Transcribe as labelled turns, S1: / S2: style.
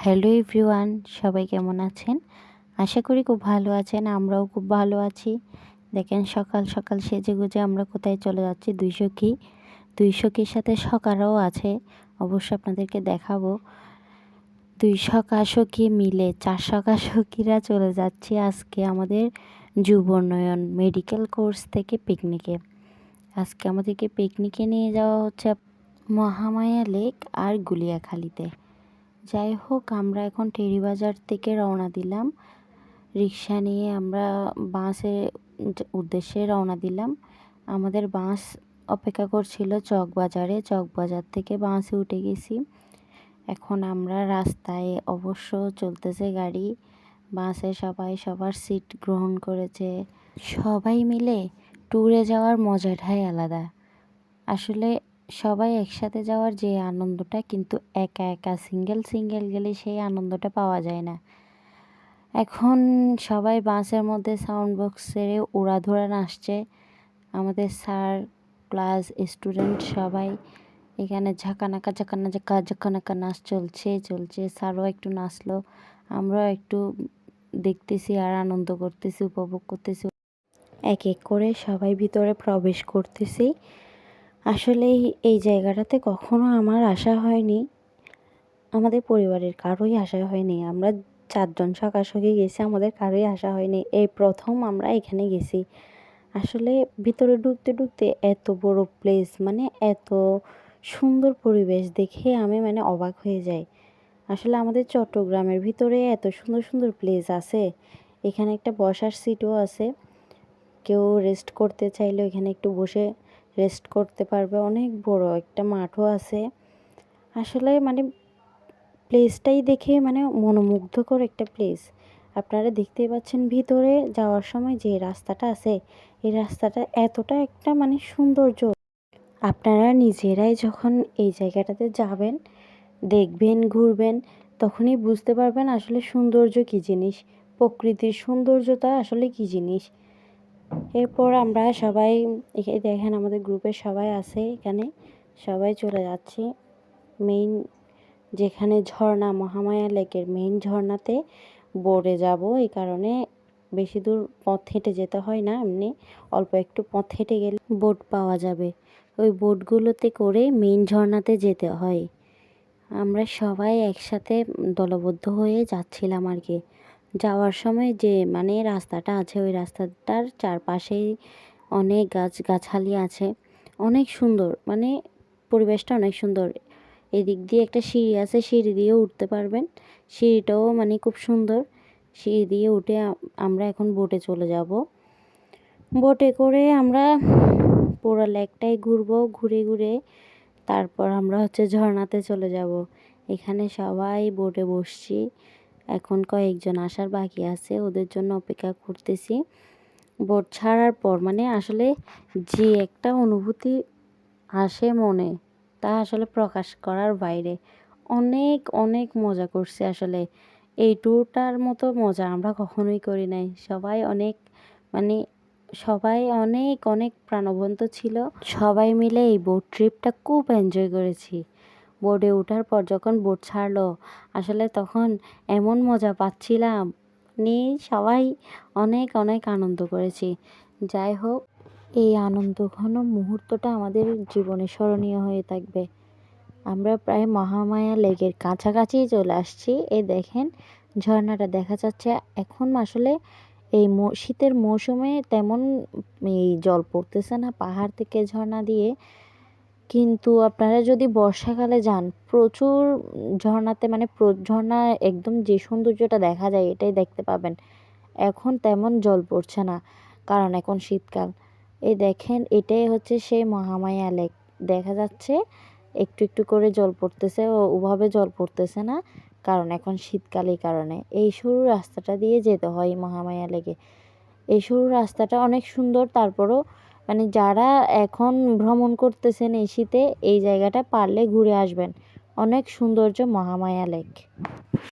S1: Hello everyone, সবাই কেমন আছেন? আশা করি খুব ভালো আছেন। আমরাও খুব ভালো আছি। দেখেন সকাল সকাল সেজেগুজে আমরা কোথায় চলে যাচ্ছি। দুই সখীর সাথে সখারাও আছে, অবশ্য আপনাদেরকে দেখাবো। দুই সখী মিলে 4 সখীরা চলে যাচ্ছি আজকে আমাদের যুব উন্নয়ন মেডিকেল কোর্স থেকে পিকনিকে। আজকে আমাদেরকে পিকনিকে নিয়ে যাওয়া হচ্ছে মহামায়া লেক আর গুলিয়াখালীতে। যাই হোক, আমরা এখন টেরিবাজার থেকে রওনা দিলাম। রিক্সা নিয়ে আমরা বাসের উদ্দেশ্যে রওনা দিলাম। আমাদের বাস অপেক্ষা করছিল চকবাজার থেকে বাসে উঠে গেছি। এখন আমরা রাস্তায়, অবশ্য চলতেছে গাড়ি। বাসে সবাই সবার সিট গ্রহণ করেছে। সবাই মিলে ট্যুরে যাওয়ার মজাটাই আলাদা। আসলে সবাই একসাথে যাওয়ার যে আনন্দটা, কিন্তু একা একা সিঙ্গেল গেলে সেই আনন্দটা পাওয়া যায় না। এখন সবাই বাসের মধ্যে সাউন্ড বক্স ছেড়ে উড়াধুরা নাচছে। আমাদের স্যার ক্লাস স্টুডেন্ট সবাই এখানে ঝাঁকানাকা নাচ চলছে। স্যারও একটু নাচলো, আমরাও একটু দেখতেছি আর আনন্দ করতেছি, উপভোগ করতেছি। এক এক করে সবাই ভিতরে প্রবেশ করতেছি। আসলে এই জায়গাটাতে কখনো আমার আসা হয়নি, আমাদের পরিবারের কারোই আসা হয়নি। আমরা 4 জন সখী গেছি, আমাদের কারোই আসা হয়নি। এই প্রথম আমরা এখানে গেছি। আসলে ভিতরে ঢুকতে এত বড় প্লেস, মানে এত সুন্দর পরিবেশ দেখে আমি অবাক হয়ে যাই। আসলে আমাদের চট্টগ্রামের ভিতরে এত সুন্দর প্লেস আছে। এখানে একটা বসার সিটও আছে, কেউ রেস্ট করতে চাইলে এখানে একটু বসে রেস্ট করতে পারবে। অনেক বড় একটা মাঠও আছে। আসলে প্লেসটাই দেখে মনোমুগ্ধকর একটা প্লেস। আপনারা দেখতেই পাচ্ছেন ভিতরে যাওয়ার সময় যে রাস্তাটা আছে, এই রাস্তাটা এতটা একটা সৌন্দর্য। আপনারা নিজেরাই যখন এই জায়গাটাতে যাবেন, দেখবেন, ঘুরবেন, তখনই বুঝতে পারবেন আসলে সৌন্দর্য কী জিনিস, প্রকৃতির সৌন্দর্যতা আসলে কী জিনিস। এরপর আমরা সবাই দেখেন আমাদের গ্রুপের সবাই আছে এখানে, সবাই চলে যাচ্ছি মেইন যেখানে ঝর্ণা, মহামায়া লেকের মেইন ঝর্ণাতে বোটে যাব। এই কারণে বেশি দূর পথ হেঁটে যেতে হয় না, এমনি অল্প একটু পথ হেঁটে গেলে বোট পাওয়া যাবে। ওই বোটগুলোতে করে মেইন ঝর্ণাতে যেতে হয়। আমরা সবাই একসাথে দলবদ্ধ হয়ে যাচ্ছিলাম আর কি। যাওয়ার সময় যে রাস্তাটা আছে, ওই রাস্তাটার চারপাশেই অনেক গাছগাছালি আছে, অনেক সুন্দর, পরিবেশটা অনেক সুন্দর। এদিক দিয়ে একটা সিঁড়ি আছে, সিঁড়ি দিয়ে উঠতে পারবেন। সিঁড়িটাও খুব সুন্দর। সিঁড়ি দিয়ে উঠে আমরা এখন বোটে চলে যাব। বোটে করে আমরা পুরো লেকটাই ঘুরবো, ঘুরে তারপর আমরা ঝর্ণাতে চলে যাব। এখানে সবাই বোটে বসছি। এখন কয়েকজন আসার বাকি আছে, ওদের জন্য অপেক্ষা করতেছি। বোট ছাড়ার পর আসলে যে একটা অনুভূতি আসে মনে, তা আসলে প্রকাশ করার বাইরে। অনেক অনেক মজা করছে আসলে। এই ট্যুরটার মতো মজা আমরা কখনোই করি নাই। সবাই অনেক অনেক প্রাণবন্ত ছিল। সবাই মিলে এই বোট ট্রিপটা খুব এনজয় করেছি। বোটে ওঠার পর যখন বোট ছাড়লো, আসলে তখন এমন মজা পাচ্ছিলাম, সবাই অনেক অনেক আনন্দ করেছি। যাই হোক, এই আনন্দঘন মুহূর্তটা আমাদের জীবনে স্মরণীয় হয়ে থাকবে। আমরা প্রায় মহামায়া লেকের কাছাকাছি চলে আসছি। এই দেখেন ঝর্ণাটা দেখা যাচ্ছে। এখন আসলে এই শীতের মৌসুমে তেমন এই জল পড়তেছে না পাহাড় থেকে ঝর্ণা দিয়ে, কিন্তু আপনারা যদি বর্ষাকালে যান, প্রচুর ঝর্ণাতে ঝর্ণা একদম যে সৌন্দর্যটা দেখা যায় এটাই দেখতে পাবেন। এখন তেমন জল পড়ছে না, কারণ এখন শীতকাল। এই দেখেন এটাই সেই মহামায়া লেক দেখা যাচ্ছে। একটু একটু করে জল পড়তেছে, ওভাবে জল পড়তেছে না, কারণ এখন শীতকাল। এই কারণে এই সরু রাস্তাটা দিয়ে যেতে হয় মহামায়া লেকে। এই সরু রাস্তাটা অনেক সুন্দর। তারপরও যারা এখন ভ্রমণ করতেছেন এই শীতে, এই জায়গাটা পারলে ঘুরে আসবেন। অনেক সৌন্দর্য মহামায়া লেক।